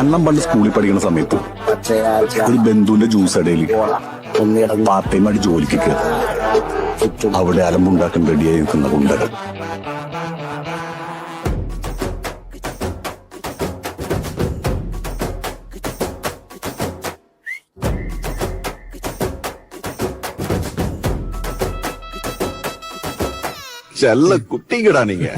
അണ്ണൻ പണ്ട് സ്കൂളിൽ പഠിക്കുന്ന സമയത്ത് ഒരു ബന്ധുവിന്റെ ജ്യൂസ് ഇടയിൽ പാർട്ട് ടൈം ആയിട്ട് ജോലിക്ക് കയറി. അവിടെ അലമ്പുണ്ടാക്കാൻ റെഡിയായി നിൽക്കുന്ന ഗുണ്ടകൾ. ചെല്ല കുട്ടിക്കടാ നീங்க.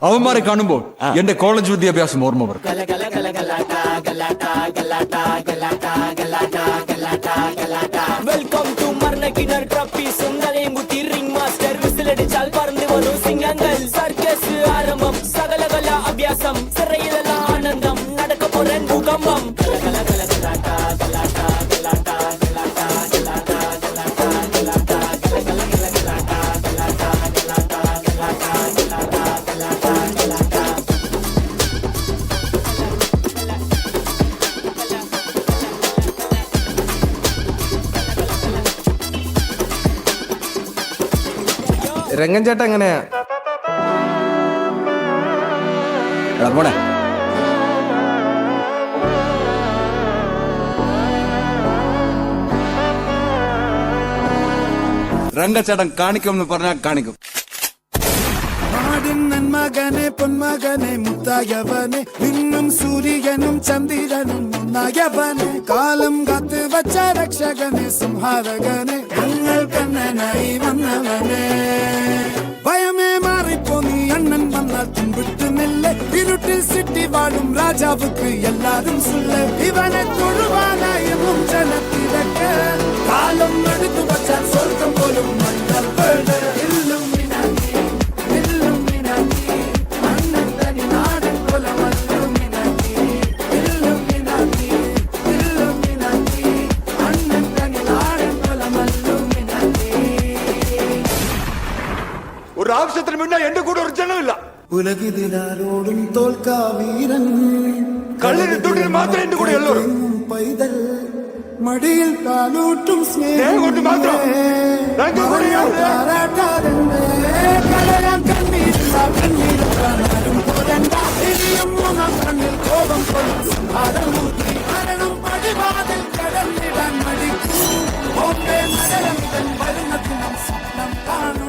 അവന്മാരെ കാണുമ്പോൾ എന്റെ കോളേജ് വിദ്യാഭ്യാസം ഓർമ്മ വരും. വെൽക്കം ടു മർണക്കിണർ ട്രോഫി സുന്ദരയും കുത്തി റിംഗ് മാസ്റ്റർ വിസിലടിച്ചാൽ പറന്നു വരും സിംഗങ്ങൾ. സർക്കസ് ആരംഭം സകലകല അഭ്യാസം സിറയിലുള്ള ആനന്ദം നടക്കപ്പോരൻ ഭൂകമ്പം. രംഗൻ ചേട്ടൻ എങ്ങനെയാ പോണേ. രംഗച്ചേട്ടൻ കാണിക്കുമെന്ന് പറഞ്ഞാൽ കാണിക്കും. മകനെ പൊന്മകനെ മുത്തായവനെ നിന്നും സൂര്യനും ചന്ദ്രനും ഒന്നായവനെ കാലം കാത്ത് വച്ച രക്ഷകനെ സംഹാരകനെ ഞങ്ങൾ കണ്ണനായി വന്നവനെ. ഭയമേ മാറിപ്പോ നീ അണ്ണൻ വന്നാൽ പിൻവിട്ടുന്നില്ല. ഇരുട്ടിൽ സിറ്റി വാഴും രാജാവുക്ക് എല്ലാരും സുല്ല. ഇവനെ തൊഴുവാനായും ജനത്തിരക്ക് കാലം എടുത്തു വച്ചാൽ സ്വർഗം പോലും ഒരു ആവശ്യത്തിന് മുന്നേ എന്റെ കൂടെ ഒരു ജനമില്ല. ഉലകിതിനാരോടും തോൽക്കാ വീരൻ കള്ളിന് തുണിയിൽ മാത്രമേ എന്റെ കൂടെ ഉള്ളൂ. പൈതൽ മടിയിൽ കാലൂട്ടും സ്നേഹം കൊണ്ട് മാത്രം കണ്ണിൽ കോപം കൊല്ലും മരണം പടിവാതിൽ കടന്നിടാൻ മടിക്കും. വരുന്നതിനും സ്വപ്നം കാണും.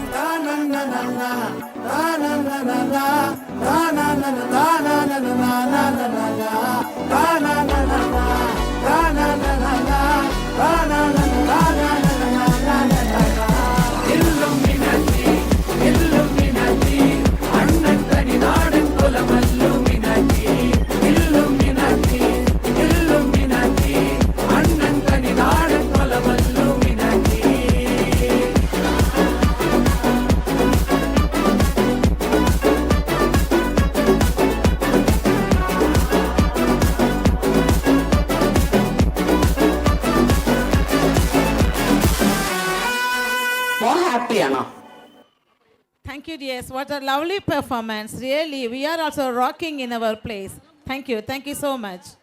Thank you, dears. What a lovely performance. Really, we are also rocking in our place. Thank you so much.